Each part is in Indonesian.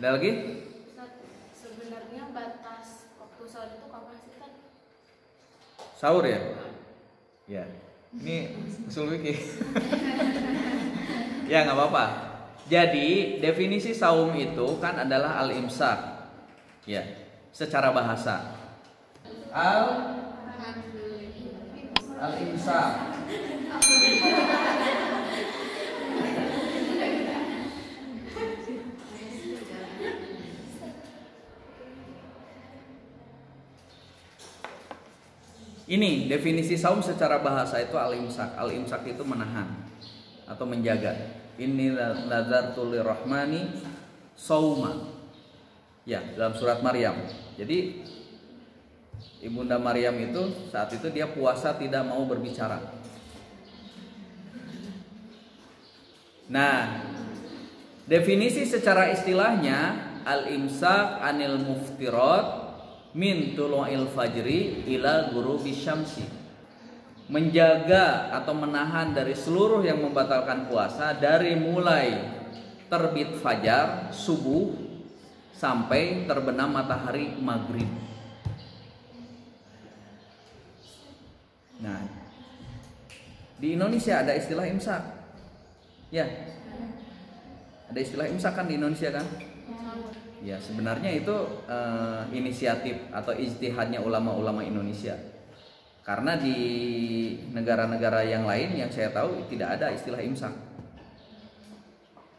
Ada lagi? Ustaz, sebenarnya batas waktu sahur itu kapan sih, Ustaz? Sahur ya? Ya. Ini usul wiki. Ya nggak apa-apa. Jadi definisi saum itu kan adalah al-imsak. Ya, secara bahasa. Al-imsak. Ini definisi saum secara bahasa itu al-imsak. Al-imsak itu menahan atau menjaga. Inni nazartu lirrahmani sauma. Ya, dalam surat Maryam. Jadi Ibunda Maryam itu saat itu dia puasa tidak mau berbicara. Nah, definisi secara istilahnya al-imsak anil muftirat min tulu'il fajri ila ghurubisy syamsi. Menjaga atau menahan dari seluruh yang membatalkan puasa dari mulai terbit fajar subuh sampai terbenam matahari maghrib. Nah, di Indonesia ada istilah imsak. Ya. Ada istilah imsak kan di Indonesia kan? Ya, sebenarnya itu inisiatif atau ijtihadnya ulama-ulama Indonesia. Karena di negara-negara yang lain yang saya tahu tidak ada istilah imsak.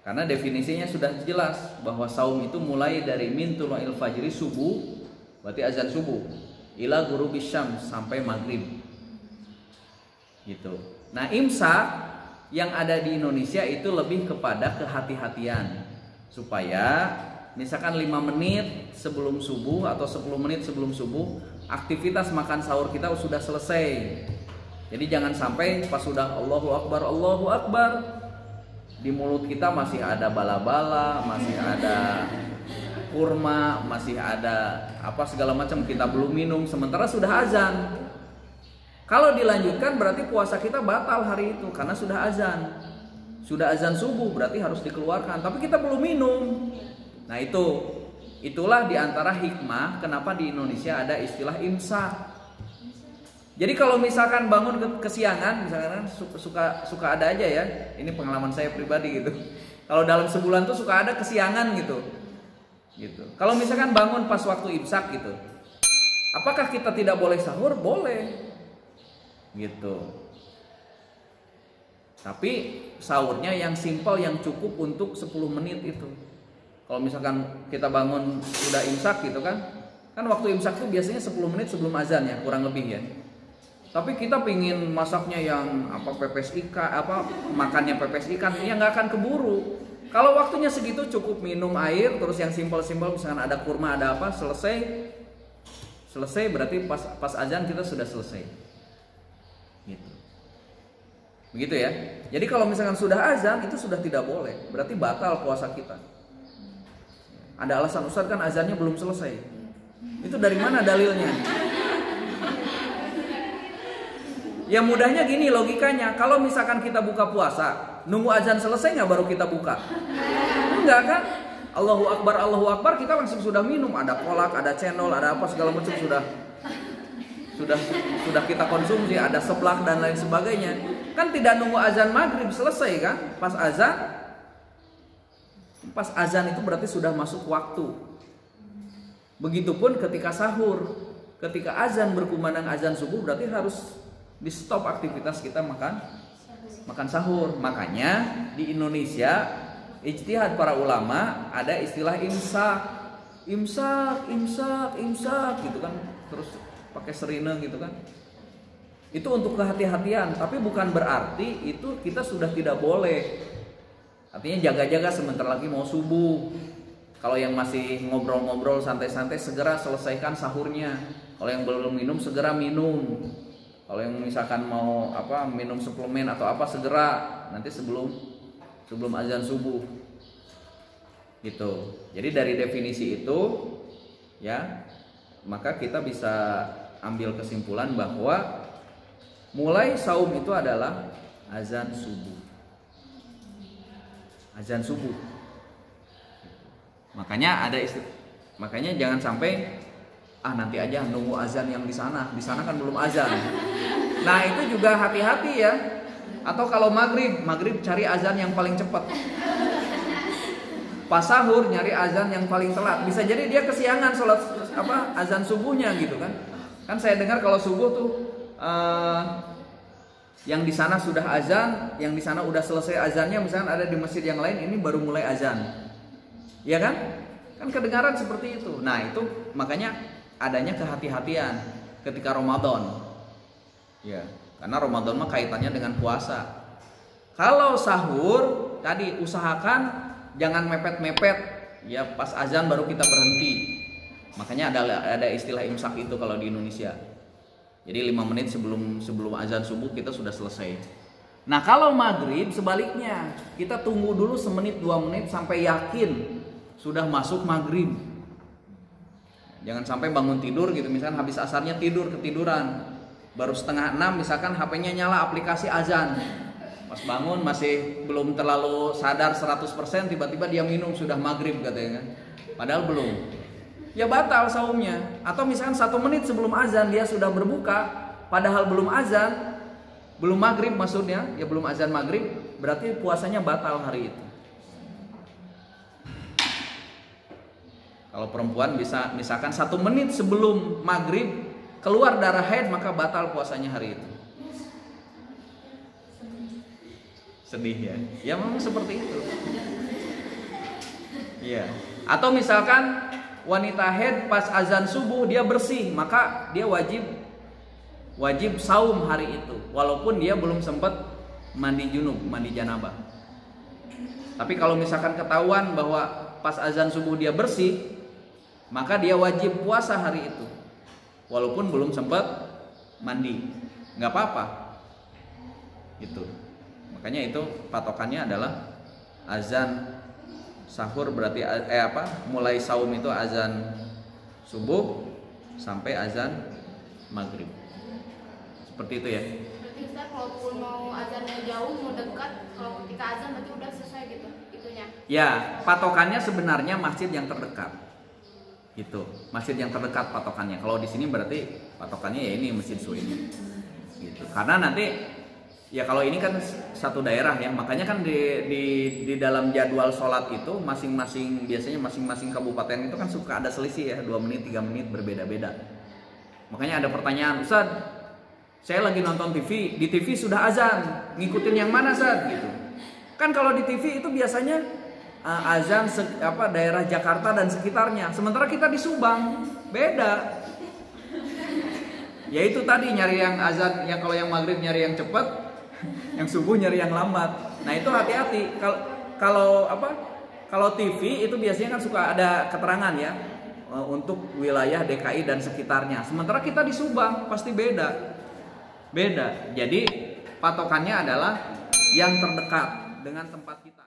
Karena definisinya sudah jelas bahwa saum itu mulai dari min tulu'il fajri subuh, berarti azan subuh, ila ghurubisy syams sampai maghrib. Gitu. Nah, imsak yang ada di Indonesia itu lebih kepada kehati-hatian supaya misalkan 5 menit sebelum subuh atau 10 menit sebelum subuh aktivitas makan sahur kita sudah selesai. Jadi jangan sampai pas sudah Allahu Akbar di mulut kita masih ada bala-bala, masih ada kurma, masih ada apa segala macam kita belum minum sementara sudah azan. Kalau dilanjutkan berarti puasa kita batal hari itu karena sudah azan. Sudah azan subuh berarti harus dikeluarkan, tapi kita belum minum. Nah, itulah diantara hikmah kenapa di Indonesia ada istilah imsak. Jadi kalau misalkan bangun kesiangan, misalkan suka ada aja ya. Ini pengalaman saya pribadi gitu. Kalau dalam sebulan tuh suka ada kesiangan gitu. Kalau misalkan bangun pas waktu imsak gitu, apakah kita tidak boleh sahur? Boleh. Gitu. Tapi sahurnya yang simpel, yang cukup untuk 10 menit itu. Kalau misalkan kita bangun udah imsak gitu kan waktu imsak tuh biasanya 10 menit sebelum azan ya, kurang lebih ya. Tapi kita pingin masaknya yang pepes ikan, makannya pepes ikan, ya nggak akan keburu. Kalau waktunya segitu cukup minum air, terus yang simpel-simpel misalkan ada kurma, ada apa, selesai berarti pas azan kita sudah selesai. Gitu. Begitu ya. Jadi kalau misalkan sudah azan itu sudah tidak boleh, berarti batal puasa kita. Ada alasan, Ustaz kan azannya belum selesai. Itu dari mana dalilnya? Ya mudahnya gini logikanya, kalau misalkan kita buka puasa, nunggu azan selesai nggak baru kita buka? Enggak kan? Allahu Akbar, kita langsung sudah minum, ada kolak, ada cendol, ada apa segala macam sudah kita konsumsi, ada seblak dan lain sebagainya. Kan tidak nunggu azan maghrib selesai kan? Pas azan itu berarti sudah masuk waktu. Begitupun ketika sahur, ketika azan berkumandang azan subuh berarti harus di stop aktivitas kita makan sahur. Makanya di Indonesia ijtihad para ulama ada istilah imsak gitu kan, terus pakai serina gitu kan. Itu untuk kehati-hatian, tapi bukan berarti itu kita sudah tidak boleh. Artinya jaga-jaga sebentar lagi mau subuh. Kalau yang masih ngobrol-ngobrol santai-santai segera selesaikan sahurnya. Kalau yang belum minum segera minum. Kalau yang misalkan mau minum suplemen atau apa segera nanti sebelum azan subuh. Gitu. Jadi dari definisi itu ya, maka kita bisa ambil kesimpulan bahwa mulai saum itu adalah azan subuh. Azan subuh. Makanya jangan sampai nanti aja nunggu azan yang di sana kan belum azan. Nah itu juga hati-hati ya. Atau kalau maghrib cari azan yang paling cepat. Pas sahur nyari azan yang paling telat. Bisa jadi dia kesiangan sholat azan subuhnya gitu kan. Kan saya dengar kalau subuh tuh yang di sana sudah azan, yang di sana udah selesai azannya, misalnya ada di masjid yang lain ini baru mulai azan. Ya kan? Kan kedengaran seperti itu. Nah, itu makanya adanya kehati-hatian ketika Ramadan. Ya, karena Ramadan mah kaitannya dengan puasa. Kalau sahur tadi usahakan jangan mepet-mepet. Ya, pas azan baru kita berhenti. Makanya ada istilah imsak itu kalau di Indonesia. Jadi 5 menit sebelum azan subuh kita sudah selesai. Nah kalau maghrib sebaliknya, kita tunggu dulu semenit 2 menit sampai yakin sudah masuk maghrib. Jangan sampai bangun tidur gitu, misalkan habis asarnya ketiduran, baru 5:30 misalkan HP-nya nyala aplikasi azan. Pas bangun masih belum terlalu sadar 100%, tiba-tiba dia minum sudah maghrib katanya kan. Padahal belum. Ya batal saumnya. Atau misalkan 1 menit sebelum azan dia sudah berbuka, padahal belum azan, belum maghrib maksudnya, ya belum azan maghrib, berarti puasanya batal hari itu. Kalau perempuan bisa misalkan 1 menit sebelum maghrib keluar darah haid, maka batal puasanya hari itu. Sedih ya. Ya memang seperti itu. Iya. Atau misalkan wanita haid pas azan subuh dia bersih, maka dia wajib saum hari itu walaupun dia belum sempat mandi junub, mandi janabah. Tapi kalau misalkan ketahuan bahwa pas azan subuh dia bersih, maka dia wajib puasa hari itu walaupun belum sempat mandi. Nggak apa-apa. Gitu. Makanya itu patokannya adalah azan sahur berarti mulai saum itu azan subuh sampai azan maghrib. Seperti itu ya. Berarti Ustaz walaupun mau azannya jauh mau dekat, kalau ketika azan berarti udah selesai gitu itunya. Ya, patokannya sebenarnya masjid yang terdekat. Gitu. Masjid yang terdekat patokannya. Kalau di sini berarti patokannya ya ini Masjid Suwini. Gitu. Karena nanti ya kalau ini kan satu daerah ya, makanya kan di dalam jadwal sholat itu biasanya masing-masing kabupaten itu kan suka ada selisih ya, 2 menit 3 menit berbeda-beda. Makanya ada pertanyaan, Ustaz, saya lagi nonton TV, di TV sudah azan, ngikutin yang mana Ustaz? Gitu. Kan kalau di TV itu biasanya azan daerah Jakarta dan sekitarnya, sementara kita di Subang beda. Ya itu tadi nyari yang azan, yang kalau yang maghrib nyari yang cepat, yang subuh nyari yang lambat. Nah itu hati-hati. Kalau TV itu biasanya kan suka ada keterangan ya untuk wilayah DKI dan sekitarnya. Sementara kita di Subang pasti beda. Jadi patokannya adalah yang terdekat dengan tempat kita.